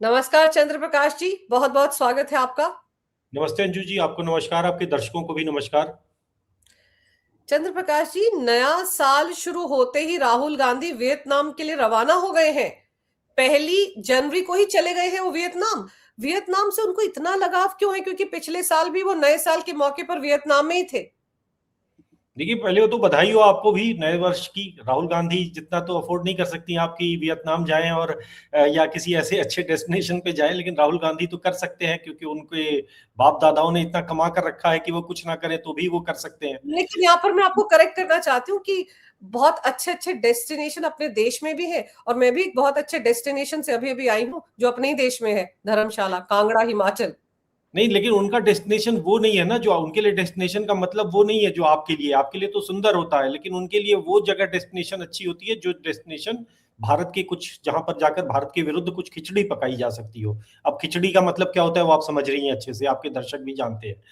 नमस्कार चंद्र प्रकाश जी, बहुत बहुत स्वागत है आपका। नमस्ते अंजू जी, आपको नमस्कार। आपके दर्शकों को भी नमस्कार। चंद्र प्रकाश जी, नया साल शुरू होते ही राहुल गांधी वियतनाम के लिए रवाना हो गए हैं। 1 जनवरी को ही चले गए हैं वो वियतनाम। वियतनाम से उनको इतना लगाव क्यों है? क्योंकि पिछले साल भी वो नए साल के मौके पर वियतनाम में ही थे। देखिए, पहले वो तो बधाई हो आपको भी नए वर्ष की। राहुल गांधी जितना तो अफोर्ड नहीं कर सकती आपकी वियतनाम जाएं और या किसी ऐसे अच्छे डेस्टिनेशन पे जाएं, लेकिन राहुल गांधी तो कर सकते हैं क्योंकि उनके बाप दादाओं ने इतना कमा कर रखा है कि वो कुछ ना करें तो भी वो कर सकते हैं। लेकिन यहाँ पर मैं आपको करेक्ट करना चाहती हूँ कि बहुत अच्छे अच्छे डेस्टिनेशन अपने देश में भी है, और मैं भी एक बहुत अच्छे डेस्टिनेशन से अभी अभी आई हूँ जो अपने ही देश में है, धर्मशाला, कांगड़ा, हिमाचल। नहीं, लेकिन उनका डेस्टिनेशन वो नहीं है ना। जो उनके लिए डेस्टिनेशन का मतलब वो नहीं है जो आपके लिए तो सुंदर होता है, लेकिन उनके लिए वो जगह डेस्टिनेशन अच्छी होती है जो डेस्टिनेशन भारत के कुछ, जहां पर जाकर भारत के विरुद्ध कुछ खिचड़ी पकाई जा सकती हो। अब खिचड़ी का मतलब क्या होता है वो आप समझ रही हैं अच्छे से, आपके दर्शक भी जानते हैं।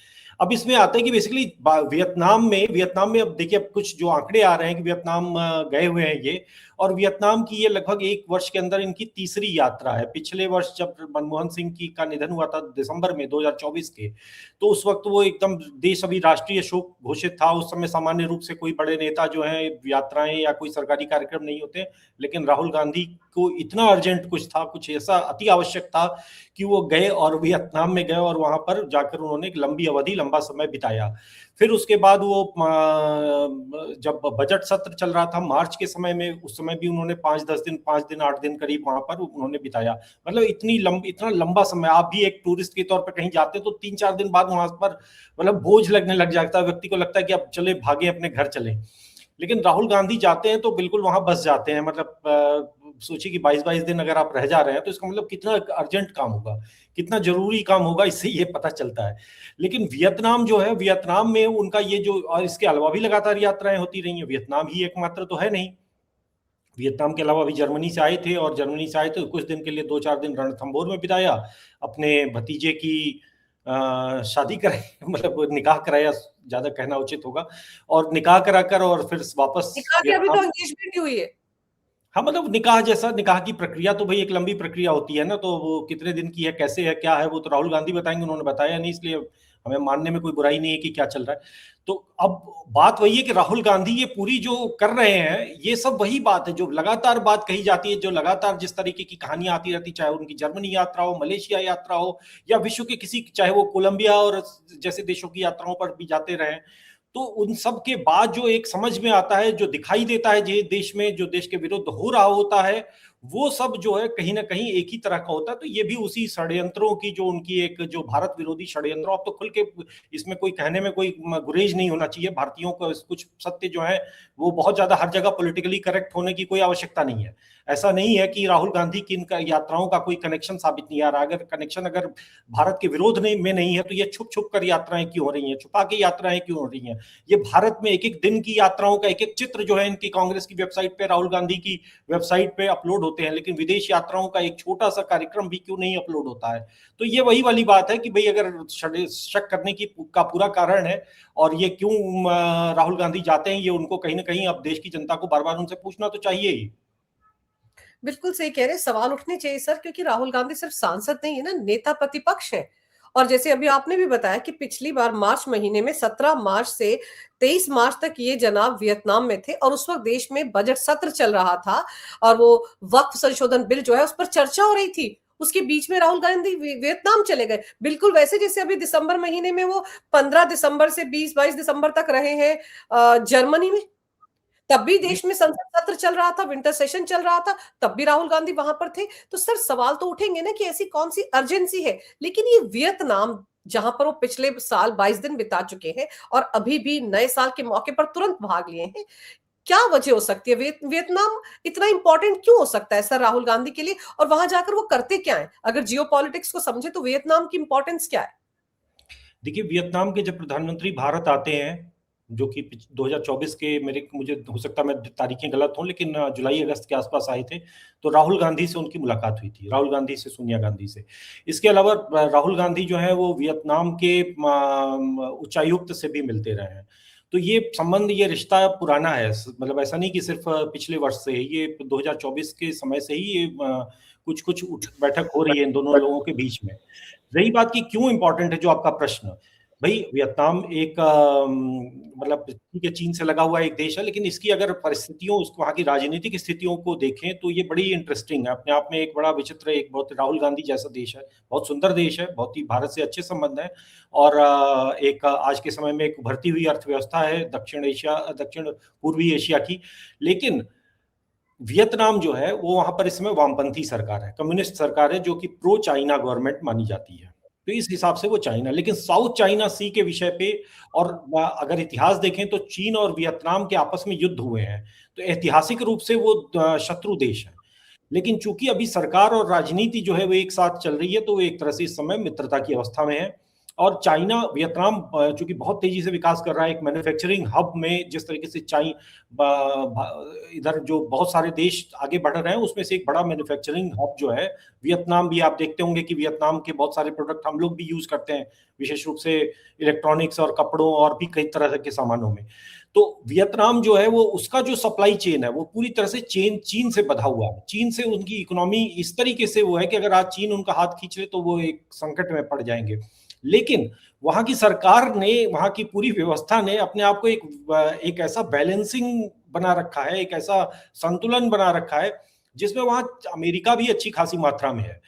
अब इसमें आता है कि बेसिकली वियतनाम में अब देखिए, अब कुछ जो आंकड़े आ रहे हैं कि वियतनाम गए हुए हैं ये, और वियतनाम की ये लगभग 1 वर्ष के अंदर इनकी तीसरी यात्रा है। पिछले वर्ष जब मनमोहन सिंह की का निधन हुआ था दिसंबर में 2024 के, तो उस वक्त वो एकदम देश अभी राष्ट्रीय शोक घोषित था। उस समय सामान्य रूप से कोई बड़े नेता जो हैं यात्राएं या कोई सरकारी कार्यक्रम नहीं होते, लेकिन राहुल गांधी को इतना अर्जेंट कुछ था, कुछ ऐसा अति आवश्यक था कि वो गए और वियतनाम में गए और वहां पर जाकर उन्होंने एक लंबी अवधि, लंबा समय बिताया। फिर उसके बाद वो जब बजट सत्र चल रहा था मार्च के समय में, उस समय भी उन्होंने 5-10 दिन, 5 दिन 8 दिन करीब वहां पर उन्होंने बिताया। मतलब इतना लंबा समय, आप भी एक टूरिस्ट के तौर पर कहीं जाते हैं तो 3-4 दिन बाद वहां पर मतलब बोझ लगने लग जाता है, व्यक्ति को लगता है कि अब चले भागे अपने घर चले। लेकिन राहुल गांधी जाते हैं तो बिल्कुल वहां बस जाते हैं। मतलब सोचिए कि 22-22 दिन अगर आप रह जा रहे हैं तो इसका मतलब कितना अर्जेंट काम होगा, कितना जरूरी काम होगा, इससे ये पता चलता है। लेकिन वियतनाम जो है, वियतनाम में उनका ये जो, और इसके अलावा भी लगातार यात्राएं होती रही हैं। वियतनाम ही एकमात्र तो है नहीं, वियतनाम के अलावा भी जर्मनी से आए थे, और जर्मनी से आए थे कुछ दिन के लिए 2-4 दिन रणथंभौर में बिताया, अपने भतीजे की शादी कराई मतलब निकाह कराया, ज्यादा कहना उचित होगा, और निकाह कराकर और फिर वापस निकाह की अभी तो वियतनाम। एंगेजमेंट ही हुई है। हाँ, मतलब निकाह जैसा, निकाह की प्रक्रिया तो भाई एक लंबी प्रक्रिया होती है ना, तो वो कितने दिन की है, कैसे है, क्या है, वो तो राहुल गांधी बताएंगे, उन्होंने बताया नहीं, इसलिए हमें मानने में कोई बुराई नहीं है कि क्या चल रहा है। तो अब बात वही है कि राहुल गांधी ये पूरी जो कर रहे हैं, ये सब वही बात है जो लगातार बात कही जाती है, जो लगातार जिस तरीके की कहानियां आती रहती, चाहे उनकी जर्मनी यात्रा हो, मलेशिया यात्रा हो, या विश्व के किसी, चाहे वो कोलंबिया और जैसे देशों की यात्राओं पर भी जाते रहे, तो उन सब के बाद जो एक समझ में आता है, जो दिखाई देता है, जो देश में, जो देश के विरुद्ध हो रहा होता है, वो सब जो है कहीं ना कहीं एक ही तरह का होता है। तो ये भी उसी षड्यंत्रों की, जो उनकी एक जो भारत विरोधी षड्यंत्रों, अब तो खुल के इसमें कोई कहने में कोई गुरेज नहीं होना चाहिए भारतीयों को। कुछ सत्य जो है वो बहुत ज्यादा हर जगह पॉलिटिकली करेक्ट होने की कोई आवश्यकता नहीं है। ऐसा नहीं है कि राहुल गांधी की इनका यात्राओं का कोई कनेक्शन साबित नहीं आ रहा। अगर कनेक्शन अगर भारत के विरोध में नहीं है तो ये छुप छुप कर यात्राएं क्यों हो रही हैं, छुपा के यात्राएं क्यों हो रही हैं। ये भारत में एक एक दिन की यात्राओं का एक एक चित्र जो है इनकी कांग्रेस की वेबसाइट पे, राहुल गांधी की वेबसाइट पे अपलोड होते हैं, लेकिन विदेश यात्राओं का एक छोटा सा कार्यक्रम भी क्यों नहीं अपलोड होता है। तो ये वही वाली बात है कि भाई अगर शक करने की का पूरा कारण है, और ये क्यों राहुल गांधी जाते हैं, ये उनको कहीं ना कहीं अब देश की जनता को बार बार उनसे पूछना तो चाहिए ही। बिल्कुल सही कह रहे हैं, सवाल उठने चाहिए सर, क्योंकि राहुल गांधी सिर्फ सांसद नहीं है ना, नेता प्रतिपक्ष है। और जैसे अभी आपने भी बताया कि पिछली बार मार्च महीने में 17 मार्च से 23 मार्च तक ये जनाब वियतनाम में थे, और उस वक्त देश में बजट सत्र चल रहा था, और वो वक्फ संशोधन बिल जो है उस पर चर्चा हो रही थी। उसके बीच में राहुल गांधी वियतनाम चले गए, बिल्कुल वैसे जैसे अभी दिसंबर महीने में वो 15 दिसंबर से 20-22 दिसंबर तक रहे हैं जर्मनी में। तब भी देश में संसद सत्र चल रहा था, विंटर सेशन चल रहा था, तब भी राहुल गांधी वहां पर थे। तो सर सवाल तो उठेंगे ना कि ऐसी कौन सी अर्जेंसी है। लेकिन ये वियतनाम, जहां पर वो पिछले साल 22 दिन बिता चुके हैं और अभी भी नए साल के मौके पर तुरंत भाग लिए हैं, क्या वजह हो सकती है? वियतनाम इतना इंपॉर्टेंट क्यों हो सकता है सर राहुल गांधी के लिए? और वहां जाकर वो करते क्या है? अगर जियो पॉलिटिक्स को समझे तो वियतनाम की इंपॉर्टेंस क्या है? देखिए, वियतनाम के जब प्रधानमंत्री भारत आते हैं, जो कि 2024 के, मेरे मुझे हो सकता है मैं तारीखें गलत हूं, लेकिन जुलाई अगस्त के आसपास आए थे, तो राहुल गांधी से उनकी मुलाकात हुई थी, राहुल गांधी से, सोनिया गांधी से। इसके अलावा राहुल गांधी जो है वो वियतनाम के उच्चायुक्त से भी मिलते रहे हैं। तो ये संबंध, ये रिश्ता पुराना है, मतलब ऐसा नहीं कि सिर्फ पिछले वर्ष से, ये 2024 के समय से ही ये कुछ कुछ उठ बैठक हो रही है इन दोनों लोगों के बीच में। रही बात कि क्यों इंपॉर्टेंट है, जो आपका प्रश्न, भाई वियतनाम एक मतलब ठीक है चीन से लगा हुआ एक देश है, लेकिन इसकी अगर परिस्थितियों, उसको वहाँ की राजनीतिक स्थितियों को देखें तो ये बड़ी इंटरेस्टिंग है अपने आप में, एक बड़ा विचित्र, एक बहुत राहुल गांधी जैसा देश है, बहुत सुंदर देश है, बहुत ही भारत से अच्छे संबंध है, और एक आज के समय में एक उभरती हुई अर्थव्यवस्था है दक्षिण पूर्वी एशिया की। लेकिन वियतनाम जो है वो वहां पर इस समय वामपंथी सरकार है, कम्युनिस्ट सरकार है, जो कि प्रो चाइना गवर्नमेंट मानी जाती है, तो इस हिसाब से वो चाइना, लेकिन साउथ चाइना सी के विषय पे, और अगर इतिहास देखें तो चीन और वियतनाम के आपस में युद्ध हुए हैं, तो ऐतिहासिक रूप से वो शत्रु देश है। लेकिन चूंकि अभी सरकार और राजनीति जो है वो एक साथ चल रही है, तो वो एक तरह से इस समय मित्रता की अवस्था में है। और चाइना, वियतनाम चूंकि बहुत तेजी से विकास कर रहा है, एक मैन्युफैक्चरिंग हब में, जिस तरीके से इधर जो बहुत सारे देश आगे बढ़ रहे हैं, उसमें से एक बड़ा मैन्युफैक्चरिंग हब जो है वियतनाम भी। आप देखते होंगे कि वियतनाम के बहुत सारे प्रोडक्ट हम लोग भी यूज करते हैं, विशेष रूप से इलेक्ट्रॉनिक्स और कपड़ों और भी कई तरह के सामानों में। तो वियतनाम जो है वो, उसका जो सप्लाई चेन है वो पूरी तरह से चीन से बंधा हुआ है। चीन से उनकी इकोनॉमी इस तरीके से वो है कि अगर आज चीन उनका हाथ खींच ले तो वो एक संकट में पड़ जाएंगे। लेकिन वहां की सरकार ने, वहां की पूरी व्यवस्था ने अपने आप को एक ऐसा बैलेंसिंग बना रखा है, एक ऐसा संतुलन बना रखा है, जिसमें वहां अमेरिका भी अच्छी खासी मात्रा में है।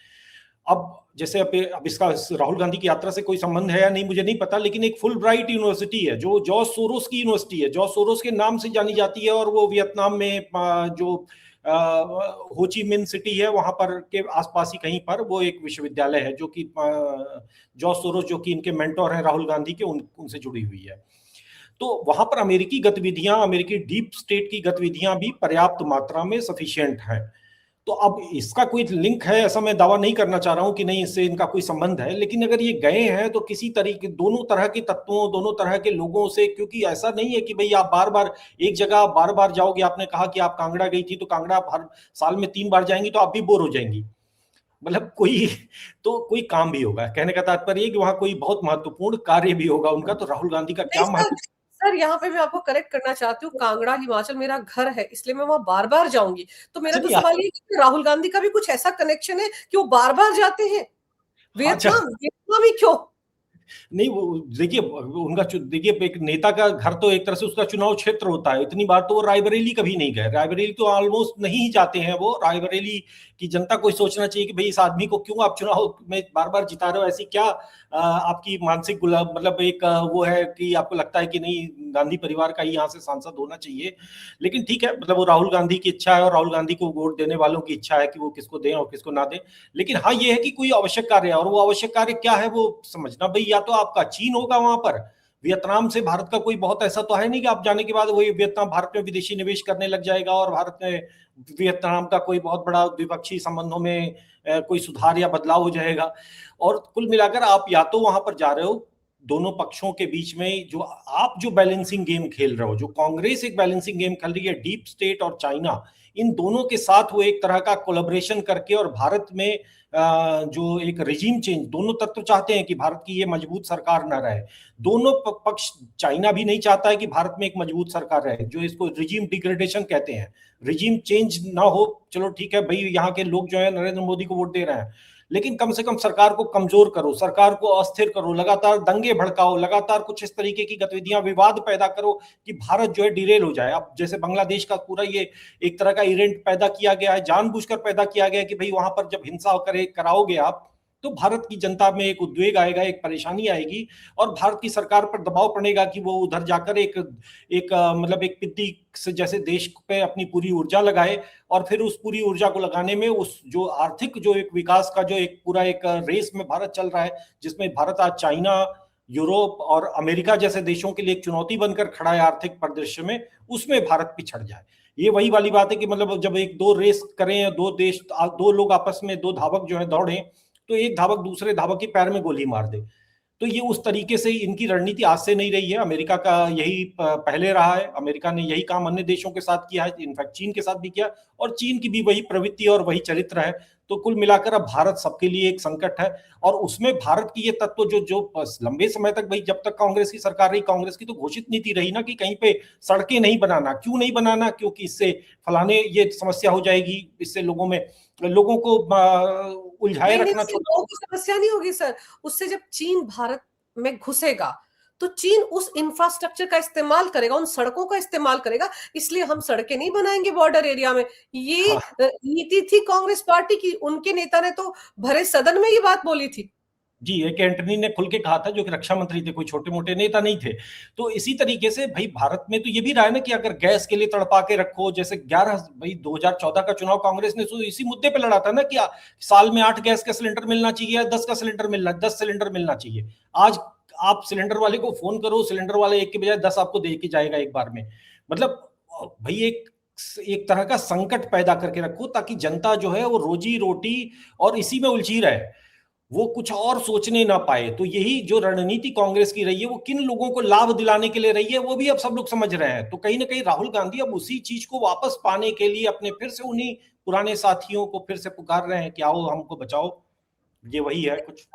अब जैसे अब इसका राहुल गांधी की यात्रा से कोई संबंध है या नहीं मुझे नहीं पता, लेकिन एक फुल ब्राइट यूनिवर्सिटी है जो जॉर्ज सोरोस की यूनिवर्सिटी है, जॉर्ज सोरोस के नाम से जानी जाती है, और वो वियतनाम में जो होची मिन सिटी है वहां पर के आसपास ही कहीं पर वो एक विश्वविद्यालय है, जो कि जॉर्ज सोरोस, जो कि इनके मेंटोर हैं राहुल गांधी के, उनसे जुड़ी हुई है। तो वहां पर अमेरिकी गतिविधियां, अमेरिकी डीप स्टेट की गतिविधियां भी पर्याप्त मात्रा में सफिशिएंट हैं। तो अब इसका कोई लिंक है ऐसा मैं दावा नहीं करना चाह रहा हूं कि नहीं, इससे इनका कोई संबंध है, लेकिन अगर ये गए हैं तो किसी तरीके, दोनों तरह के तत्वों, दोनों तरह के लोगों से, क्योंकि ऐसा नहीं है कि भाई आप बार बार एक जगह बार बार जाओगे। आपने कहा कि आप कांगड़ा गई थी, तो कांगड़ा आप हर साल में 3 बार जाएंगी तो आप भी बोर हो जाएंगी, मतलब कोई काम भी होगा। कहने का तात्पर्य कि वहां कोई बहुत महत्वपूर्ण कार्य भी होगा उनका, तो राहुल गांधी का क्या नहीं महत्व। सर, यहाँ पे मैं आपको करेक्ट करना चाहती हूँ, कांगड़ा हिमाचल मेरा घर है, इसलिए मैं वहां बार बार जाऊंगी। तो मेरा तो चलिए, सवाल ये कि राहुल गांधी का भी कुछ ऐसा कनेक्शन है कि वो बार बार जाते हैं अच्छा, वियतनाम, वियतनाम ही क्यों? नहीं वो देखिए, उनका देखिए एक नेता का घर तो एक तरह से उसका चुनाव क्षेत्र होता है। इतनी बार तो वो रायबरेली कभी नहीं गए, रायबरेली तो ऑलमोस्ट नहीं जाते हैं वो। रायबरेली की जनता को सोचना चाहिए कि भाई इस आदमी को क्यों आप चुनाव में बार बार जिता रहे हो, ऐसी क्या आपकी मानसिक मतलब एक वो है कि आपको लगता है कि नहीं गांधी परिवार का ही यहाँ से सांसद होना चाहिए। लेकिन ठीक है, मतलब वो राहुल गांधी की इच्छा है, और राहुल गांधी को वोट देने वालों की इच्छा है कि वो किसको दें और किसको ना दें। लेकिन हाँ, ये है कि कोई आवश्यक कार्य है, और वो आवश्यक कार्य क्या है वो समझना। भाई या तो आपका चीन होगा वहां पर, वियतनाम से भारत का कोई बहुत ऐसा तो है नहीं कि आप जाने के बाद वही वियतनाम भारत में विदेशी निवेश करने लग जाएगा, और भारत में वियतनाम का कोई बहुत बड़ा द्विपक्षीय संबंधों में कोई सुधार या बदलाव हो जाएगा। और कुल मिलाकर आप या तो वहां पर जा रहे हो, दोनों पक्षों के बीच में जो बैलेंसिंग गेम खेल रहे हो, जो कांग्रेस एक बैलेंसिंग गेम खेल रही है डीप स्टेट और चाइना, इन दोनों के साथ वो एक तरह का कोलैबोरेशन करके, और भारत में जो एक रिजीम चेंज, दोनों तत्व चाहते हैं कि भारत की ये मजबूत सरकार न रहे। दोनों पक्ष, चाइना भी नहीं चाहता है कि भारत में एक मजबूत सरकार रहे, जो इसको रिजीम डिग्रेडेशन कहते हैं, रिजीम चेंज ना हो। चलो ठीक है भाई, यहाँ के लोग जो है नरेंद्र मोदी को वोट दे रहे हैं, लेकिन कम से कम सरकार को कमजोर करो, सरकार को अस्थिर करो, लगातार दंगे भड़काओ, लगातार कुछ इस तरीके की गतिविधियां, विवाद पैदा करो कि भारत जो है डिरेल हो जाए। अब जैसे बांग्लादेश का पूरा ये एक तरह का इवेंट पैदा किया गया है, जानबूझकर पैदा किया गया है कि भाई वहां पर जब हिंसा कराओगे आप, तो भारत की जनता में एक उद्वेग आएगा, एक परेशानी आएगी, और भारत की सरकार पर दबाव पड़ेगा कि वो उधर जाकर मतलब एक पिद्दी से जैसे देश पे अपनी पूरी ऊर्जा लगाए, और फिर उस पूरी ऊर्जा को लगाने में उस जो आर्थिक जो एक विकास का जो एक पूरा एक रेस में भारत चल रहा है, जिसमें भारत आज चाइना, यूरोप और अमेरिका जैसे देशों के लिए एक चुनौती बनकर खड़ा है आर्थिक परिदृश्य में, उसमें भारत पिछड़ जाए। ये वही वाली बात है कि मतलब जब एक दो रेस करें, दो लोग आपस में, दो धावक जो है दौड़े, तो एक धावक दूसरे धावक के पैर में गोली मार दे। तो ये उस तरीके से इनकी रणनीति आज से नहीं रही है, अमेरिका का यही पहले रहा है। अमेरिका ने यही काम अन्य देशों के साथ किया है, इनफैक्ट चीन के साथ भी किया, और चीन की भी वही प्रवृत्ति और वही चरित्र है। तो कुल मिलाकर अब भारत सबके लिए एक संकट है। और उसमें भारत की ये तत्व जो जो लंबे समय तक, भाई जब तक कांग्रेस की सरकार रही, कांग्रेस की तो घोषित नीति रही ना कि कहीं पे सड़कें नहीं बनाना। क्यों नहीं बनाना? क्योंकि इससे फलाने ये समस्या हो जाएगी, इससे लोगों को उलझाए नहीं नहीं, रखना उससे छोटा। लोगों को समस्या नहीं होगी सर। उससे जब चीन भारत में घुसेगा तो चीन उस इंफ्रास्ट्रक्चर का इस्तेमाल करेगा, उन सड़कों का इस्तेमाल करेगा, इसलिए हम सड़कें नहीं बनाएंगे बॉर्डर एरिया में। ये हाँ नीति थी कांग्रेस पार्टी की। उनके नेता ने तो भरे सदन में ये बात बोली थी। जी, एक एंटनी ने खुल के कहा था, जो कि रक्षा मंत्री थे, कोई छोटे मोटे नेता नहीं थे। तो इसी तरीके से भाई भारत में तो ये भी रहा है ना कि अगर गैस के लिए तड़पा के रखो, जैसे 11 भाई 2014 का चुनाव कांग्रेस ने तो इसी मुद्दे पे लड़ा था ना कि साल में 8 गैस का सिलेंडर मिलना चाहिए, 10 का सिलेंडर मिलना 10 सिलेंडर मिलना चाहिए। आज आप सिलेंडर वाले को फोन करो, सिलेंडर वाले एक के बजाय 10 आपको दे के जाएगा एक बार में। मतलब भाई एक तरह का संकट पैदा करके रखो ताकि जनता जो है वो रोजी रोटी और इसी में उलझी रहे, वो कुछ और सोचने ना पाए। तो यही जो रणनीति कांग्रेस की रही है, वो किन लोगों को लाभ दिलाने के लिए रही है, वो भी अब सब लोग समझ रहे हैं। तो कहीं ना कहीं राहुल गांधी अब उसी चीज को वापस पाने के लिए अपने फिर से उन्हीं पुराने साथियों को फिर से पुकार रहे हैं कि आओ हमको बचाओ। ये वही है कुछ।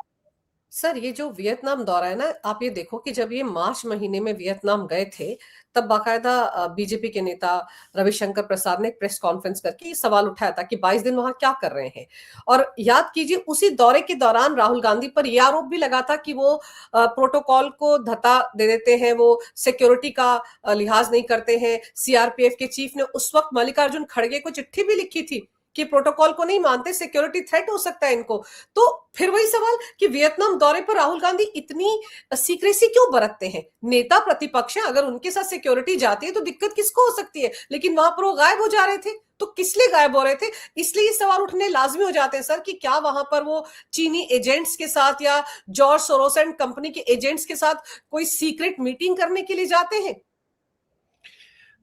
सर ये जो वियतनाम दौरा है ना, आप ये देखो कि जब ये मार्च महीने में वियतनाम गए थे, तब बाकायदा बीजेपी के नेता रविशंकर प्रसाद ने एक प्रेस कॉन्फ्रेंस करके ये सवाल उठाया था कि 22 दिन वहां क्या कर रहे हैं। और याद कीजिए उसी दौरे के दौरान राहुल गांधी पर यह आरोप भी लगा था कि वो प्रोटोकॉल को धत्ता दे देते हैं, वो सिक्योरिटी का लिहाज नहीं करते हैं। सीआरपीएफ के चीफ ने उस वक्त मल्लिकार्जुन खड़गे को चिट्ठी भी लिखी थी कि प्रोटोकॉल को नहीं मानते, सिक्योरिटी थ्रेट हो सकता है इनको। तो फिर वही सवाल कि वियतनाम दौरे पर राहुल गांधी इतनी सीक्रेसी क्यों बरतते हैं? नेता प्रतिपक्ष है, अगर उनके साथ सिक्योरिटी जाती है तो दिक्कत किसको हो सकती है? लेकिन वहां पर वो गायब हो जा रहे थे, तो किस लिए गायब हो रहे थे? इसलिए ये सवाल उठने लाजमी हो जाते हैं सर कि क्या वहां पर वो चीनी एजेंट्स के साथ या जॉर्ज सोरोस एंड कंपनी के एजेंट्स के साथ कोई सीक्रेट मीटिंग करने के लिए जाते हैं?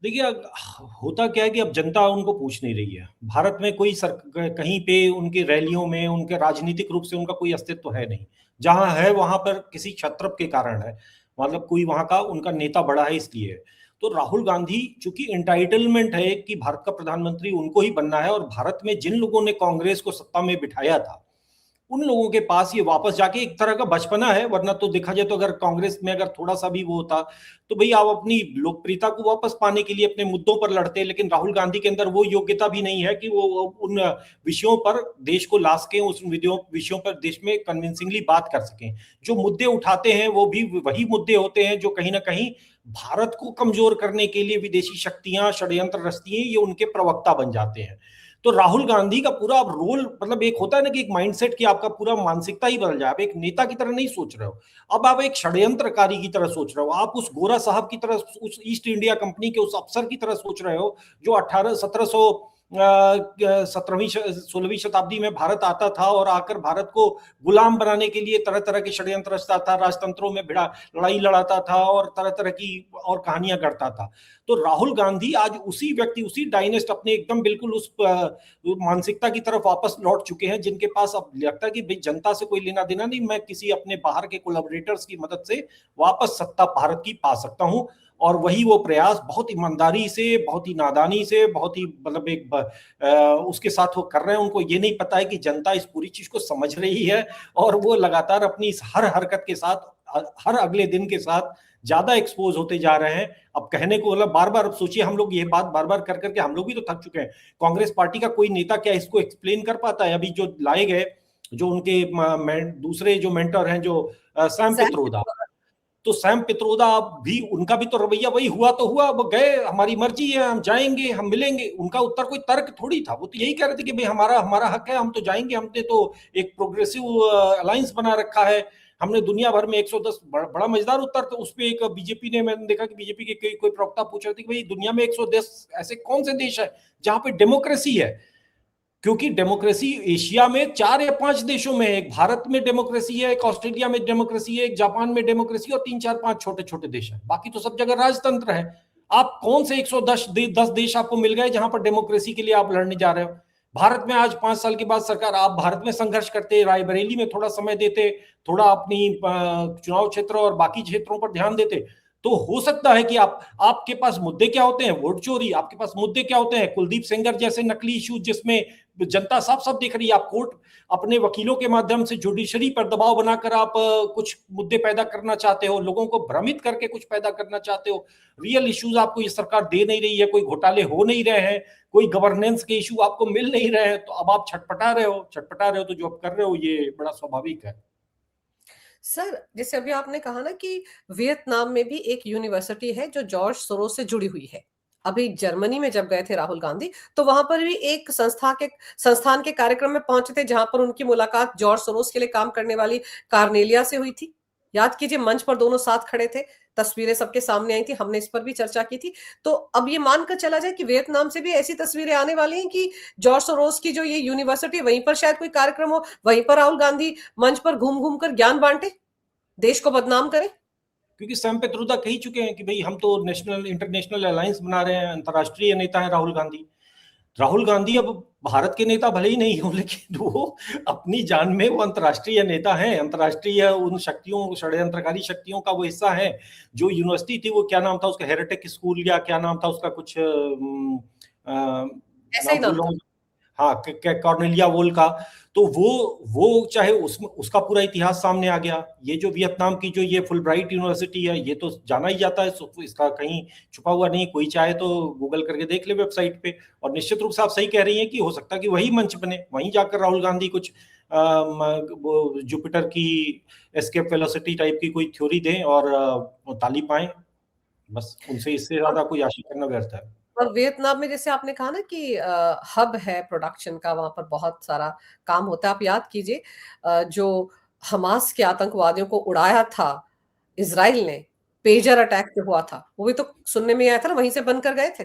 देखिए होता क्या है कि अब जनता उनको पूछ नहीं रही है। भारत में कोई कहीं पे उनकी रैलियों में उनके राजनीतिक रूप से उनका कोई अस्तित्व है नहीं। जहां है वहां पर किसी क्षत्रप के कारण है, मतलब कोई वहां का उनका नेता बड़ा है इसलिए है। तो राहुल गांधी चूंकि एंटाइटलमेंट है कि भारत का प्रधानमंत्री उनको ही बनना है, और भारत में जिन लोगों ने कांग्रेस को सत्ता में बिठाया था उन लोगों के पास ये वापस जाके एक तरह का बचपना है। वरना तो देखा जाए तो अगर कांग्रेस में अगर थोड़ा सा भी वो होता तो भाई आप अपनी लोकप्रियता को वापस पाने के लिए अपने मुद्दों पर लड़ते। लेकिन राहुल गांधी के अंदर वो योग्यता भी नहीं है कि वो उन विषयों पर देश को ला सकें, उस विषयों पर देश में कन्विंसिंगली बात कर सकें। जो मुद्दे उठाते हैं वो भी वही मुद्दे होते हैं जो कहीं ना कहीं भारत को कमजोर करने के लिए विदेशी शक्तियां षड्यंत्र रचती हैं, ये उनके प्रवक्ता बन जाते हैं। तो राहुल गांधी का पूरा रोल, मतलब एक होता है ना कि एक माइंडसेट की आपका पूरा मानसिकता ही बदल जाए। आप एक नेता की तरह नहीं सोच रहे हो, अब आप एक षड्यंत्रकारी की तरह सोच रहे हो। आप उस गोरा साहब की तरह, उस ईस्ट इंडिया कंपनी के उस अफसर की तरह सोच रहे हो जो 17वीं 16वीं शताब्दी में भारत आता था और आकर भारत को गुलाम बनाने के लिए तरह तरह के षड्यंत्र रचता था, राजतंत्रों में भिड़ा लड़ाई लड़ाता था और तरह तरह की और कहानियां गढ़ता था। तो राहुल गांधी आज उसी व्यक्ति, उसी डायनेस्ट, अपने एकदम बिल्कुल उस मानसिकता की तरफ वापस लौट चुके हैं, जिनके पास अब लगता है कि भाई जनता से कोई लेना देना नहीं, मैं किसी अपने बाहर के कोलैबोरेटर्स की मदद से वापस सत्ता भारत की पा सकता हूं। और वही वो प्रयास बहुत ईमानदारी से, बहुत ही नादानी से, बहुत ही मतलब उसके साथ वो कर रहे हैं। उनको ये नहीं पता है कि जनता इस पूरी चीज को समझ रही है और वो लगातार अपनी इस हर हरकत के साथ, हर अगले दिन के साथ ज्यादा एक्सपोज होते जा रहे हैं। अब कहने को मतलब बार बार, अब सोचिए हम लोग ये बात बार बार कर करके हम लोग भी तो थक चुके हैं। कांग्रेस पार्टी का कोई नेता क्या इसको एक्सप्लेन कर पाता है? अभी जो लाए गए, जो उनके दूसरे जो मेंटर हैं, जो सैम पित्रोदा, तो सैम पित्रोदा भी, उनका भी तो रवैया वही हुआ तो हुआ, वो गए, हमारी मर्जी है, हम जाएंगे, हम मिलेंगे। उनका उत्तर कोई तर्क थोड़ी था, वो तो यही कह रहे थे कि भाई हमारा हमारा हक है, हम तो जाएंगे, हमने तो एक प्रोग्रेसिव अलायंस बना रखा है, हमने दुनिया भर में 110। बड़ा मजेदार उत्तर। तो उस पर एक बीजेपी ने, मैंने देखा कि बीजेपी के कोई प्रवक्ता पूछ रहे थे कि भाई दुनिया में 110 ऐसे कौन से देश है जहां पे डेमोक्रेसी है? क्योंकि डेमोक्रेसी एशिया में 4 या 5 देशों में है। एक भारत में डेमोक्रेसी है, एक ऑस्ट्रेलिया में डेमोक्रेसी है, एक जापान में डेमोक्रेसी, और 3 4 5 छोटे छोटे देश है, बाकी तो सब जगह राजतंत्र है। आप कौन से 110 देश आपको मिल गए जहां पर डेमोक्रेसी के लिए आप लड़ने जा रहे हो? भारत में आज 5 साल के बाद सरकार, आप भारत में संघर्ष करते, रायबरेली में थोड़ा समय देते, थोड़ा अपनी चुनाव क्षेत्र और बाकी क्षेत्रों पर ध्यान देते, तो हो सकता है कि आपके पास मुद्दे क्या होते हैं, वोट चोरी, आपके पास मुद्दे क्या होते हैं, कुलदीप सेंगर जैसे नकली इशू जिसमें जनता साफ साफ देख रही है, आप कोर्ट अपने वकीलों के माध्यम से जुडिशरी पर दबाव बनाकर आप कुछ मुद्दे पैदा करना चाहते हो, लोगों को भ्रमित करके कुछ पैदा करना चाहते हो, रियल इश्यूज आपको ये सरकार दे नहीं रही है, कोई घोटाले हो नहीं रहे हैं, कोई गवर्नेंस के इशू आपको मिल नहीं रहे हैं, तो अब आप छटपटा रहे हो, तो जो आप कर रहे हो ये बड़ा स्वाभाविक है। सर, जैसे अभी आपने कहा ना कि वियतनाम में भी एक यूनिवर्सिटी है जो जॉर्ज सोरोस से जुड़ी हुई है। अभी जर्मनी में जब गए थे राहुल गांधी, तो वहां पर भी एक संस्थान के कार्यक्रम में पहुंचे थे, जहां पर उनकी मुलाकात जॉर्ज सोरोस के लिए काम करने वाली कार्नेलिया से हुई थी। याद कीजिए, मंच पर दोनों साथ खड़े थे, तस्वीरें सबके सामने आई थी, हमने इस पर भी चर्चा की थी। तो अब ये मानकर चला जाए कि वियतनाम से भी ऐसी तस्वीरें आने वाली हैं कि जॉर्ज सोरोस की जो ये यूनिवर्सिटी, वहीं पर शायद कोई कार्यक्रम हो, वहीं पर राहुल गांधी मंच पर घूम घूम कर ज्ञान बांटे, देश को बदनाम करें। क्योंकि सैम पेत्रुदा कह ही चुके हैं कि भाई हम तो नेशनल इंटरनेशनल अलायंस बना रहे हैं, अंतर्राष्ट्रीय नेता है राहुल गांधी अब भारत के नेता भले ही नहीं हो, लेकिन वो अपनी जान में वो अंतर्राष्ट्रीय नेता हैं, अंतर्राष्ट्रीय उन शक्तियों, षड्यंत्रकारी शक्तियों का वो हिस्सा है। जो यूनिवर्सिटी थी, वो क्या नाम था उसका, हेरेटिक स्कूल या क्या नाम था उसका, कुछ ऐसा ही नाम भूल नाम रहा था। हूँ। हाँ, कॉर्नेलिया वोल का। तो वो चाहे उसका पूरा इतिहास सामने आ गया। ये जो वियतनाम की जो ये फुलब्राइट यूनिवर्सिटी है, ये तो जाना ही जाता है, इसका कहीं छुपा हुआ नहीं, कोई चाहे तो गूगल करके देख ले वेबसाइट पे। और निश्चित रूप से आप सही कह रही हैं कि हो सकता है कि वही मंच बने, वहीं जाकर राहुल गांधी कुछ वो जुपिटर की एस्केप वेलोसिटी टाइप की कोई थ्योरी दें और ताली पाएं। बस उनसे इससे ज्यादा कोई आशा करना व्यर्थ है। और वियतनाम में जैसे आपने कहा ना कि हब है प्रोडक्शन का, वहां पर बहुत सारा काम होता है। आप याद कीजिए, जो हमास के आतंकवादियों को उड़ाया था इसराइल ने, पेजर अटैक जो हुआ था, वो भी तो सुनने में आया था ना, वहीं से बनकर गए थे।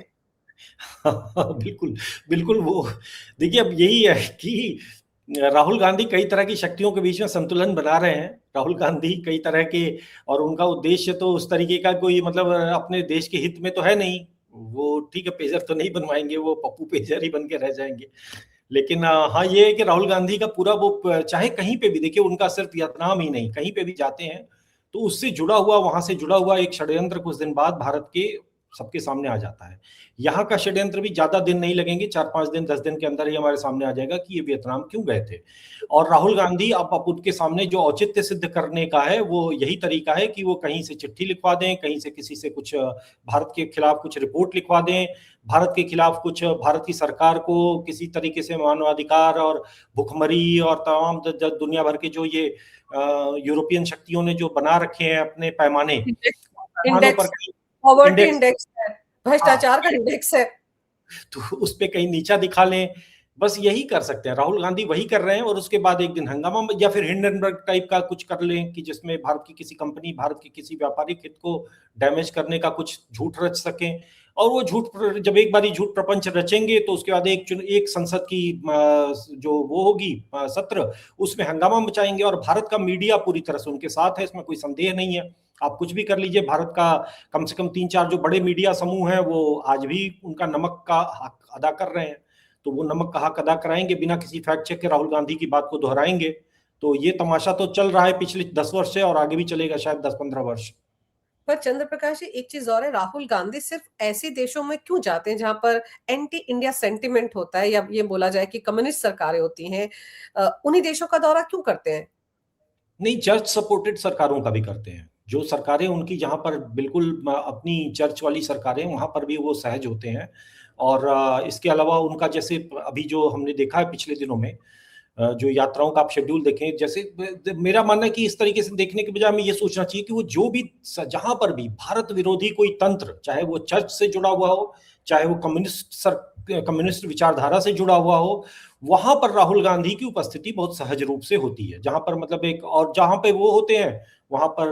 बिल्कुल, बिल्कुल। वो देखिए, अब यही है कि राहुल गांधी कई तरह की शक्तियों के बीच में संतुलन बना रहे हैं। राहुल गांधी कई तरह के, और उनका उद्देश्य तो उस तरीके का कोई मतलब अपने देश के हित में तो है नहीं। वो ठीक है, पेजर तो नहीं बनवाएंगे, वो पप्पू पेजर ही बन के रह जाएंगे। लेकिन हाँ, ये है कि राहुल गांधी का पूरा वो चाहे कहीं पे भी देखिए, उनका सिर्फ वियतनाम ही नहीं, कहीं पे भी जाते हैं तो उससे जुड़ा हुआ, वहां से जुड़ा हुआ एक षड्यंत्र कुछ दिन बाद भारत के सबके सामने आ जाता है। यहाँ का षड्यंत्र भी ज्यादा दिन नहीं लगेंगे, 4-5 दिन 10 दिन के अंदर ही हमारे सामने आ जाएगा कि ये वियतनाम क्यों गए थे। और राहुल गांधी अब उनके सामने जो औचित्य सिद्ध करने का है, वो यही तरीका है कि वो कहीं से चिट्ठी लिखवा दें, कहीं से किसी से कुछ भारत के खिलाफ कुछ रिपोर्ट लिखवा दें, भारत के खिलाफ कुछ, भारत की सरकार को किसी तरीके से मानवाधिकार और भुखमरी और तमाम दुनिया भर के जो ये यूरोपियन शक्तियों ने जो बना रखे हैं अपने पैमाने, पैमानों पर इंडेक्स, पॉवर्टी इंडेक्स, इंडेक्स है, हाँ, भ्रष्टाचार का इंडेक्स है। तो उस पे कहीं नीचा दिखा लें। बस यही कर सकते हैं राहुल गांधी, वही कर रहे हैं। और उसके बाद एक दिन हंगामा या फिर हिंडनबर्ग टाइप का कुछ कर लें कि जिसमें भारत की किसी कंपनी, भारत के किसी व्यापारिक हित को डैमेज करने का कुछ झूठ रच सकें। और वो झूठ, जब एक बार झूठ प्रपंच रचेंगे तो उसके बाद एक संसद की जो वो होगी सत्र, उसमें हंगामा मचाएंगे। और भारत का मीडिया पूरी तरह से उनके साथ है, इसमें कोई संदेह नहीं है। आप कुछ भी कर लीजिए, भारत का कम से कम 3-4 जो बड़े मीडिया समूह हैं, वो आज भी उनका नमक का हक अदा कर रहे हैं। तो वो नमक का हक अदा कराएंगे, बिना किसी फैक्ट चेक के राहुल गांधी की बात को दोहराएंगे। तो ये तमाशा तो चल रहा है पिछले 10 वर्ष से, और आगे भी चलेगा शायद 10-15 वर्ष। पर चंद्र प्रकाश जी, एक चीज और है, राहुल गांधी सिर्फ ऐसे देशों में क्यों जाते हैं जहां पर एंटी इंडिया सेंटिमेंट होता है, या ये बोला जाए कि कम्युनिस्ट सरकारें होती हैं, उन्हीं देशों का दौरा क्यों करते हैं? नहीं, चर्च सपोर्टेड सरकारों का भी करते हैं। जो सरकारें उनकी, जहां पर बिल्कुल अपनी चर्च वाली सरकारें, वहां पर भी वो सहज होते हैं। और इसके अलावा उनका, जैसे अभी जो हमने देखा है पिछले दिनों में, जो यात्राओं का आप शेड्यूल देखें, जैसे मेरा मानना है कि इस तरीके से देखने के बजाय हमें ये सोचना चाहिए कि वो जो भी, जहां पर भी भारत विरोधी कोई तंत्र, चाहे वो चर्च से जुड़ा हुआ हो, चाहे वो कम्युनिस्ट विचारधारा से जुड़ा हुआ हो, वहां पर राहुल गांधी की उपस्थिति बहुत सहज रूप से होती है। जहां पर मतलब एक, और जहां पे वो होते हैं वहां पर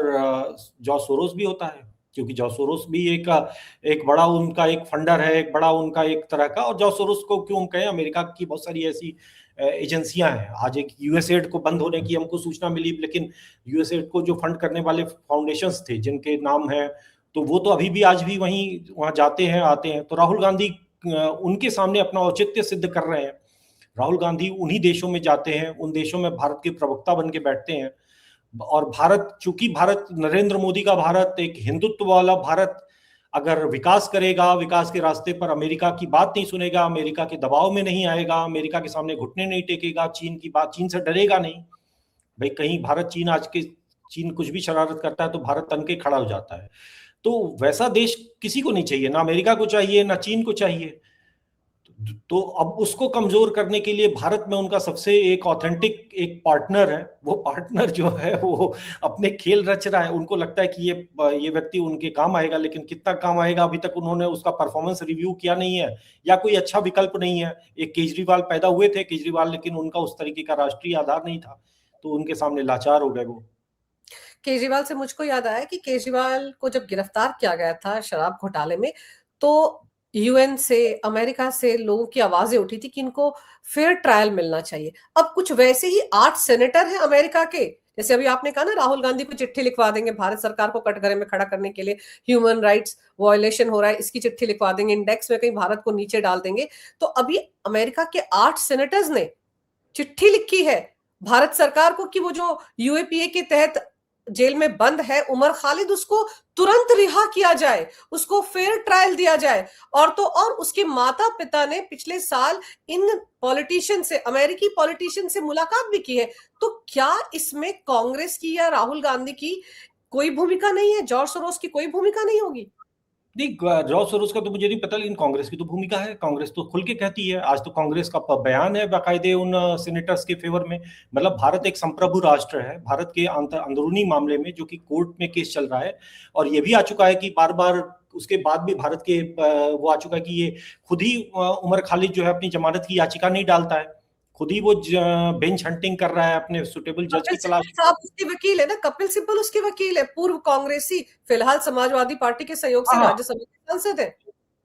जॉर्ज सोरोस भी होता है, क्योंकि जॉर्ज सोरोस भी एक बड़ा उनका एक फंडर है, एक बड़ा उनका एक तरह का। और जॉर्ज सोरोस को क्यों हम कहें, अमेरिका की बहुत सारी ऐसी एजेंसियां हैं। आज एक यूएसएड को बंद होने की हमको सूचना मिली, लेकिन यूएसएड को जो फंड करने वाले फाउंडेशंस थे जिनके नाम है, तो वो तो अभी भी आज भी वहां जाते हैं, आते हैं। तो राहुल गांधी उनके सामने अपना औचित्य सिद्ध कर रहे हैं। राहुल गांधी उन्हीं देशों में जाते हैं, उन देशों में भारत के प्रवक्ता बन के बैठते हैं। और भारत, चूंकि भारत नरेंद्र मोदी का भारत, एक हिंदुत्व वाला भारत, अगर विकास करेगा, विकास के रास्ते पर अमेरिका की बात नहीं सुनेगा, अमेरिका के दबाव में नहीं आएगा, अमेरिका के सामने घुटने नहीं टेकेगा, चीन की बात, चीन से डरेगा नहीं। भाई कहीं भारत, चीन आज के, चीन कुछ भी शरारत करता है तो भारत तन के खड़ा हो जाता है। तो वैसा देश किसी को नहीं चाहिए, ना अमेरिका को चाहिए ना चीन को चाहिए। तो अब उसको कमजोर करने के लिए भारत में उनका सबसे एक ऑथेंटिक एक पार्टनर है, वो पार्टनर जो है वो अपने खेल रच रहा है। उनको लगता है कि ये व्यक्ति उनके काम आएगा, लेकिन कितना काम आएगा अभी तक उन्होंने उसका परफॉर्मेंस रिव्यू किया नहीं है, या कोई अच्छा विकल्प नहीं है। एक केजरीवाल पैदा हुए थे, केजरीवाल, लेकिन उनका उस तरीके का राष्ट्रीय आधार नहीं था, तो उनके सामने लाचार हो गए वो। केजरीवाल से मुझको याद आया कि केजरीवाल को जब गिरफ्तार किया गया था शराब घोटाले में, तो यूएन से, अमेरिका से लोगों की आवाजें उठी थी कि इनको फेयर ट्रायल मिलना चाहिए। अब कुछ वैसे ही 8 सेनेटर हैं अमेरिका के, जैसे अभी आपने कहा ना, राहुल गांधी को चिट्ठी लिखवा देंगे भारत सरकार को कटघरे में खड़ा करने के लिए, ह्यूमन राइट्स वायलेशन हो रहा है, इसकी चिट्ठी लिखवा देंगे, इंडेक्स में कहीं भारत को नीचे डाल देंगे। तो अभी अमेरिका के 8 सेनेटर्स ने चिट्ठी लिखी है भारत सरकार को कि वो जो यूएपीए के तहत जेल में बंद है उमर खालिद, उसको तुरंत रिहा किया जाए, उसको फेयर ट्रायल दिया जाए। और तो और उसके माता पिता ने पिछले साल इन पॉलिटिशियन से, अमेरिकी पॉलिटिशियन से मुलाकात भी की है। तो क्या इसमें कांग्रेस की या राहुल गांधी की कोई भूमिका नहीं है? जॉर्ज सोरोस की कोई भूमिका नहीं होगी? नहीं, जॉर्ज सोरोस का तो मुझे नहीं पता, लेकिन कांग्रेस की तो भूमिका है। कांग्रेस तो खुल के कहती है, आज तो कांग्रेस का बयान है बाकायदे उन सीनेटर्स के फेवर में। मतलब भारत एक संप्रभु राष्ट्र है, भारत के अंदरूनी मामले में जो कि कोर्ट में केस चल रहा है, और ये भी आ चुका है कि बार बार उसके बाद भी भारत के वो आ चुका है कि ये खुद ही उमर खालिद जो है अपनी जमानत की याचिका नहीं डालता है, खुद ही वो बेंच हंटिंग कर रहा है अपने सुटेबल जज की कपिल तलाश सिब्बल साहब उसके वकील है ना, कपिल सिब्बल उसके वकील है, पूर्व कांग्रेसी, फिलहाल समाजवादी पार्टी के सहयोग से में। हाँ, राज्यसभा के सांसद है।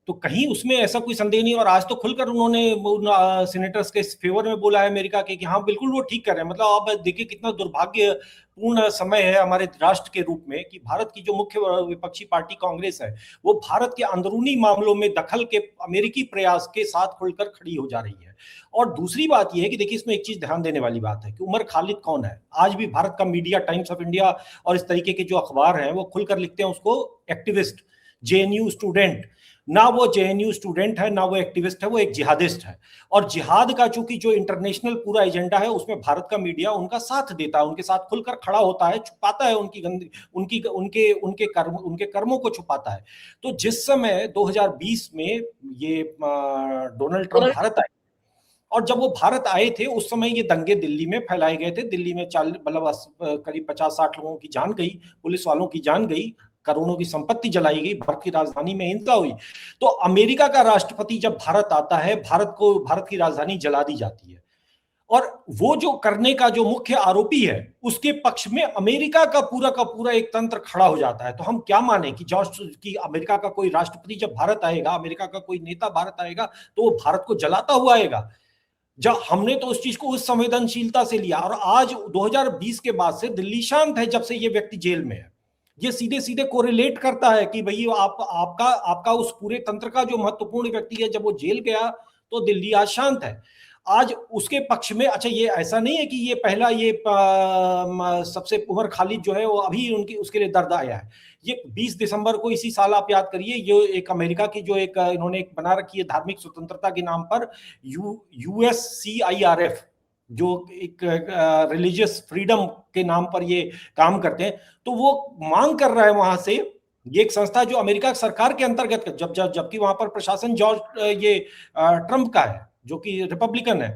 तो कहीं उसमें ऐसा कोई संदेह नहीं। और आज तो खुलकर उन्होंने सीनेटर्स के फेवर में बोला है अमेरिका के कि हाँ बिल्कुल वो ठीक कर रहे हैं। मतलब आप देखिए कितना दुर्भाग्यपूर्ण समय है हमारे राष्ट्र के रूप में कि भारत की जो मुख्य विपक्षी पार्टी कांग्रेस है, वो भारत के अंदरूनी मामलों में दखल के अमेरिकी प्रयास के साथ खुलकर खड़ी हो जा रही है। और दूसरी बात यह है कि देखिए इसमें एक चीज ध्यान देने वाली बात है कि उमर खालिद कौन है। आज भी भारत का मीडिया, टाइम्स ऑफ इंडिया और इस तरीके के जो अखबार हैं वो खुलकर लिखते हैं उसको एक्टिविस्ट, जेएनयू स्टूडेंट। ना वो जेएनयू स्टूडेंट है, ना वो एक्टिविस्ट है, वो एक जिहादिस्ट है। और जिहाद का चूंकि जो इंटरनेशनल पूरा एजेंडा है उसमें भारत का मीडिया उनका साथ देता है, उनके साथ खुलकर खड़ा होता है, छुपाता है उनकी गंदी, उनके कर्मों को छुपाता है। तो जिस समय 2020 में ये डोनाल्ड ट्रंप भारत आए, और जब वो भारत आए थे उस समय ये दंगे दिल्ली में फैलाए गए थे। दिल्ली में मतलब करीब 50-60 लोगों की जान गई, पुलिस वालों की जान गई, करोड़ों की संपत्ति जलाई गई, भारत की राजधानी में हिंसा हुई। तो अमेरिका का राष्ट्रपति जब भारत आता है, भारत की राजधानी जला दी जाती है। और वो जो करने का जो मुख्य आरोपी है उसके पक्ष में अमेरिका का पूरा एक तंत्र खड़ा हो जाता है। तो हम क्या माने कि अमेरिका का कोई राष्ट्रपति जब भारत आएगा, अमेरिका का कोई नेता भारत आएगा, तो वो भारत को जलाता हुआ आएगा। जब हमने तो उस चीज को उस संवेदनशीलता से लिया। और आज 2020 के बाद से दिल्ली शांत है, जब से ये व्यक्ति जेल में है। ये सीधे सीधे कोरिलेट करता है कि भाई आपका उस पूरे तंत्र का जो महत्वपूर्ण व्यक्ति है, जब वो जेल गया तो दिल्ली आज शांत है। आज उसके पक्ष में, अच्छा ये ऐसा नहीं है कि ये पहला ये सबसे उमर खालिद जो है वो अभी उसके लिए दर्द आया है। ये 20 दिसंबर को इसी साल आप याद करिए, ये एक अमेरिका की जो एक इन्होंने एक बना रखी है धार्मिक स्वतंत्रता के नाम पर USCIRF, जो एक रिलीजियस फ्रीडम के नाम पर ये काम करते हैं। तो वो मांग कर रहा है वहां से, ये एक संस्था जो अमेरिका सरकार के अंतर्गत, जबकि वहां पर प्रशासन ये ट्रंप का है जो कि रिपब्लिकन है,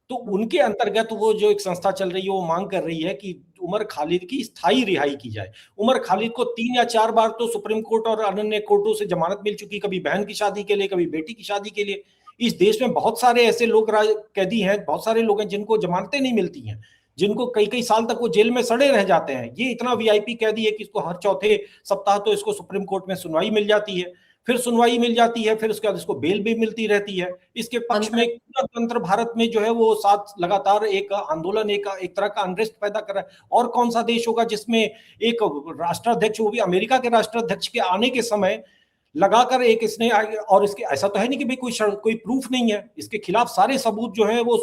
तो उनके अंतर्गत वो जो एक संस्था चल रही है वो मांग कर रही है कि उमर खालिद की स्थायी रिहाई की जाए। उमर खालिद को 3 या 4 बार तो सुप्रीम कोर्ट और अन्य कोर्टों से जमानत मिल चुकी, कभी बहन की शादी के लिए, कभी बेटी की शादी के लिए। इस देश में बहुत सारे ऐसे लोग कैदी हैं, बहुत सारे लोग हैं जिनको जमानतें नहीं मिलती हैं, जिनको कई कई साल तक वो जेल में सड़े रह जाते हैं। ये इतना वीआईपी कैदी है कि इसको हर चौथे सप्ताह तो इसको सुप्रीम कोर्ट में सुनवाई मिल जाती है, फिर सुनवाई मिल जाती है, फिर उसके बाद इसको बेल भी मिलती रहती है। इसके पक्ष में एक पूरा तंत्र भारत में जो है वो साथ लगातार एक आंदोलन, एक तरह का अनरेस्ट पैदा कर रहा है। और कौन सा देश होगा जिसमें एक राष्ट्राध्यक्ष, वो भी अमेरिका के राष्ट्राध्यक्ष के आने के समय लगाकर एक इसने और इसके ऐसा तो है नहीं कि भाई कोई प्रूफ नहीं है, इसके खिलाफ सारे सबूत जो है वो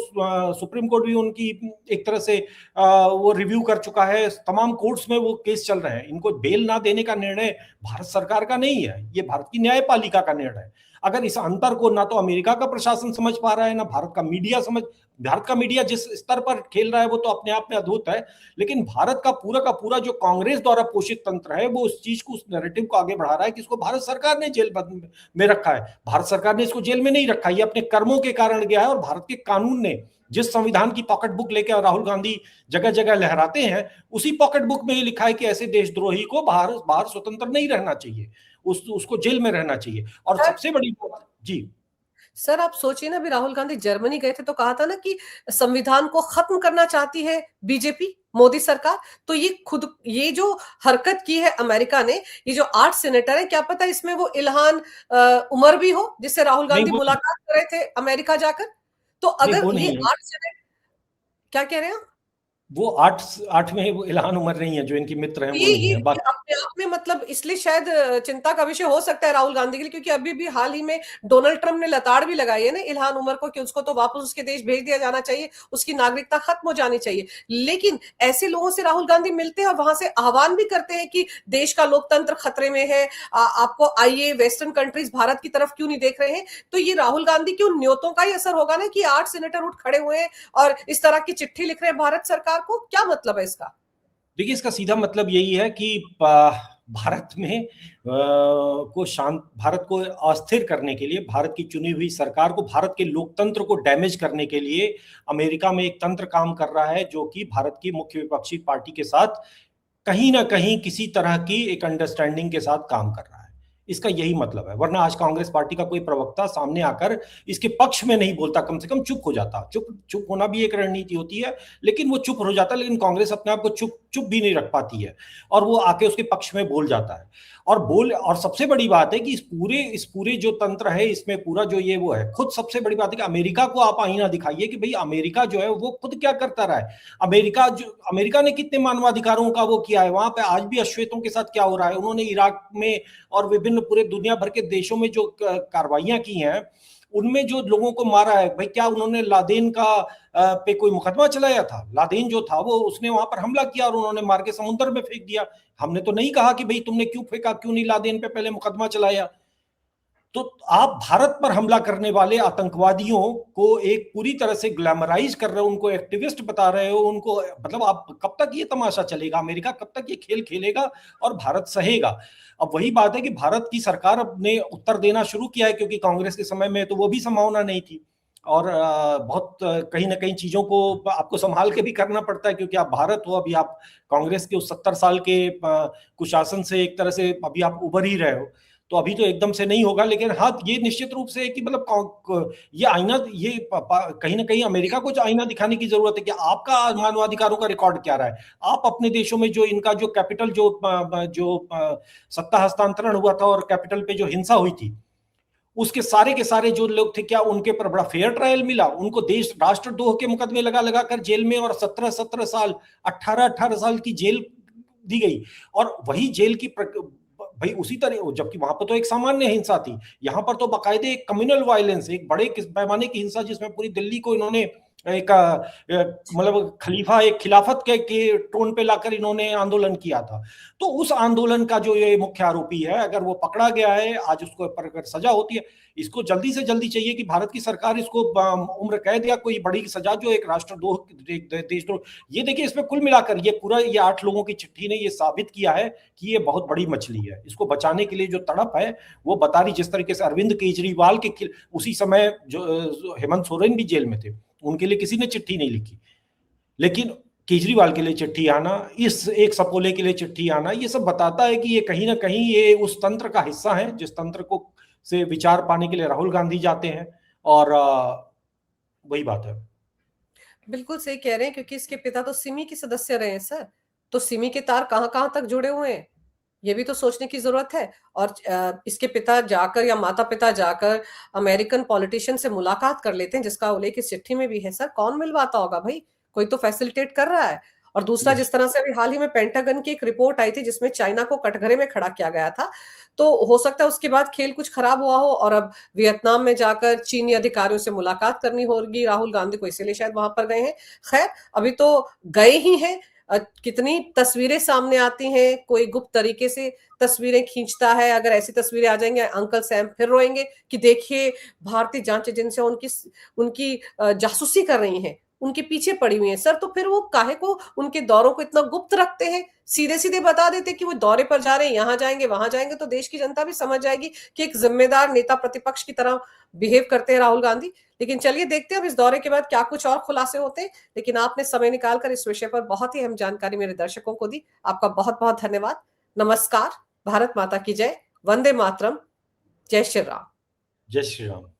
सुप्रीम कोर्ट भी उनकी एक तरह से वो रिव्यू कर चुका है, तमाम कोर्ट्स में वो केस चल रहे हैं। इनको बेल ना देने का निर्णय भारत सरकार का नहीं है, ये भारत की न्यायपालिका का निर्णय है। अगर इस अंतर को ना तो अमेरिका का प्रशासन समझ पा रहा है, ना भारत का मीडिया भारत का मीडिया जिस स्तर पर खेल रहा है वो तो अपने आप में अद्भुत है, लेकिन भारत का पूरा जो कांग्रेस द्वारा पोषित तंत्र है वो उस चीज को, उस नैरेटिव को आगे बढ़ा रहा है कि इसको भारत सरकार ने जेल में रखा है। भारत सरकार ने इसको जेल में नहीं रखा, ये अपने कर्मों के कारण गया है। और भारत के कानून ने जिस संविधान की पॉकेट बुक लेकर राहुल गांधी जगह जगह लहराते हैं, उसी पॉकेट बुक में ये लिखा है कि ऐसे देशद्रोही को बाहर स्वतंत्र नहीं रहना चाहिए, उसको जेल में रहना चाहिए। और सबसे बड़ी बात जी सर, आप सोचिए ना, अभी राहुल गांधी जर्मनी गए थे तो कहा था ना कि संविधान को खत्म करना चाहती है बीजेपी, मोदी सरकार। तो ये जो हरकत की है अमेरिका ने, ये जो 8 सेनेटर है, क्या पता इसमें वो इल्हान उमर भी हो जिससे राहुल गांधी मुलाकात कर रहे थे अमेरिका जाकर। तो अगर ये 8 सेनेटर, क्या कह रहे हैं? वो आठ में वो इल्हान उमर नहीं है, जो इनकी मित्र हैं वो नहीं है। अपने आप में मतलब इसलिए शायद चिंता का विषय हो सकता है राहुल गांधी के लिए, क्योंकि अभी भी हाल ही में डोनाल्ड ट्रंप ने लताड़ भी लगाई है ना इल्हान उमर को कि उसको तो वापस उसके देश भेज दिया जाना चाहिए, उसकी नागरिकता खत्म हो जानी चाहिए। लेकिन ऐसे लोगों से राहुल गांधी मिलते हैं और वहां से आह्वान भी करते हैं कि देश का लोकतंत्र खतरे में है, आपको आइए, वेस्टर्न कंट्रीज भारत की तरफ क्यों नहीं देख रहे हैं। तो ये राहुल गांधी की उन न्योतों का ही असर होगा ना कि 8 सेनेटर उठ खड़े हुए हैं और इस तरह की चिट्ठी लिख रहे हैं भारत सरकार को। क्या मतलब है इसका? देखिए, इसका सीधा मतलब यही है कि भारत में भारत को अस्थिर करने के लिए, भारत की चुनी हुई सरकार को, भारत के लोकतंत्र को डैमेज करने के लिए अमेरिका में एक तंत्र काम कर रहा है, जो कि भारत की मुख्य विपक्षी पार्टी के साथ कहीं ना कहीं किसी तरह की एक अंडरस्टैंडिंग के साथ काम कर रहा है। इसका यही मतलब है, वरना आज कांग्रेस पार्टी का कोई प्रवक्ता सामने आकर इसके पक्ष में नहीं बोलता, कम से कम चुप हो जाता। चुप होना भी एक रणनीति होती है, लेकिन वो चुप हो जाता है। लेकिन कांग्रेस अपने आप को चुप भी नहीं रख पाती है और वो आके उसके पक्ष में बोल जाता है। और सबसे बड़ी बात है कि इस पूरे जो तंत्र है, इसमें पूरा जो ये वो है, खुद सबसे बड़ी बात है कि अमेरिका को आप आईना दिखाइए कि भाई अमेरिका जो है वो खुद क्या करता रहा है। अमेरिका ने कितने मानवाधिकारों का वो किया है, वहां पे आज भी अश्वेतों के साथ क्या हो रहा है। उन्होंने इराक में और विभिन्न पूरे दुनिया भर के देशों में जो कार्रवाइयां की हैं, उनमें जो लोगों को मारा है, भाई क्या उन्होंने लादेन का पे कोई मुकदमा चलाया था? लादेन जो था वो उसने वहां पर हमला किया और उन्होंने मार के समुद्र में फेंक दिया। हमने तो नहीं कहा कि भाई तुमने क्यों फेंका, क्यों नहीं लादेन पे पहले मुकदमा चलाया। तो आप भारत पर हमला करने वाले आतंकवादियों को एक पूरी तरह से ग्लैमराइज कर रहे हो, उनको एक्टिविस्ट बता रहे हो, उनको मतलब आप कब तक ये तमाशा चलेगा? अमेरिका कब तक ये खेल खेलेगा और भारत सहेगा? अब वही बात है कि भारत की सरकार ने उत्तर देना शुरू किया है, क्योंकि कांग्रेस के समय में तो वो भी संभावना नहीं थी। और बहुत कहीं ना कहीं चीजों को आपको संभाल के भी करना पड़ता है, क्योंकि आप भारत हो, अभी आप कांग्रेस के उस 70 साल के कुशासन से एक तरह से अभी आप उबर ही रहे हो, तो अभी तो एकदम से नहीं होगा। लेकिन हाँ, ये निश्चित रूप से है कि मतलब ये आईना, ये कहीं ना कहीं अमेरिका को जो आईना दिखाने की जरूरत है कि आपका मानवाधिकारों का रिकॉर्ड क्या रहा है। आप अपने देशों में जो इनका जो कैपिटल जो सत्ता हस्तांतरण हुआ था और कैपिटल पे जो हिंसा हुई थी, उसके सारे के सारे जो लोग थे, क्या उनके पर बड़ा फेयर ट्रायल मिला? उनको देश राष्ट्रद्रोह के मुकदमे लगा लगा कर जेल में, और 17-17 साल, 18-18 साल की जेल दी गई। और वही जेल की भाई उसी तरह, जबकि वहां पर तो एक सामान्य हिंसा थी, यहां पर तो बाकायदे एक कम्युनल वायलेंस, एक बड़े पैमाने की हिंसा, जिसमें पूरी दिल्ली को इन्होंने एक मतलब एक खिलाफत के टोन पे लाकर इन्होंने आंदोलन किया था। तो उस आंदोलन का जो ये मुख्य आरोपी है, अगर वो पकड़ा गया है, आज उसको पर अगर सजा होती है, इसको जल्दी से जल्दी चाहिए कि भारत की सरकार इसको उम्र कैद या कोई बड़ी सजा, जो एक राष्ट्रद्रोह, देशद्रोह। ये देखिए, इसमें कुल मिलाकर ये 8 लोगों की चिट्ठी ने ये साबित किया है कि ये बहुत बड़ी मछली है। इसको बचाने के लिए जो तड़प है वो बता रही, जिस तरीके से अरविंद केजरीवाल के उसी समय जो हेमंत सोरेन भी जेल में थे, उनके लिए किसी ने चिट्ठी नहीं लिखी, लेकिन केजरीवाल के लिए चिट्ठी आना, इस एक सपोले के लिए चिट्ठी आना, ये सब बताता है कि ये कहीं ना कहीं ये उस तंत्र का हिस्सा है, जिस तंत्र को से विचार पाने के लिए राहुल गांधी जाते हैं। और वही बात है। बिल्कुल सही कह रहे हैं, क्योंकि इसके पिता तो सिमी के सदस्य रहे हैं सर। तो सिमी के तार कहां कहां तक जुड़े हुए हैं, ये भी तो सोचने की जरूरत है। और इसके पिता जाकर या माता पिता जाकर अमेरिकन पॉलिटिशियन से मुलाकात कर लेते हैं, जिसका उल्लेख इस चिट्ठी में भी है। सर, कौन मिलवाता होगा भाई? कोई तो फैसिलिटेट कर रहा है। और दूसरा, जिस तरह से अभी हाल ही में पेंटागन की एक रिपोर्ट आई थी जिसमें चाइना को कटघरे में खड़ा किया गया था, तो हो सकता है उसके बाद खेल कुछ खराब हुआ हो और अब वियतनाम में जाकर चीनी अधिकारियों से मुलाकात करनी होगी राहुल गांधी को, इसीलिए शायद वहां पर गए हैं। खैर, अभी तो गए ही हैं। कितनी तस्वीरें सामने आती हैं, कोई गुप्त तरीके से तस्वीरें खींचता है, अगर ऐसी तस्वीरें आ जाएंगे अंकल सैम फिर रोएंगे कि देखिए भारतीय जांच एजेंसियां उनकी उनकी जासूसी कर रही हैं, उनके पीछे पड़ी हुई है। सर, तो फिर वो काहे को उनके दौरों को इतना गुप्त रखते हैं? सीधे सीधे बता देते कि वो दौरे पर जा रहे हैं, यहां जाएंगे वहां जाएंगे, तो देश की जनता भी समझ जाएगी कि एक जिम्मेदार नेता प्रतिपक्ष की तरह बिहेव करते हैं राहुल गांधी। लेकिन चलिए देखते हैं अब इस दौरे के बाद क्या कुछ और खुलासे होते हैं। लेकिन आपने समय निकालकर इस विषय पर बहुत ही अहम जानकारी मेरे दर्शकों को दी, आपका बहुत बहुत धन्यवाद। नमस्कार। भारत माता की जय। वंदे मातरम। जय श्री राम। जय श्री राम।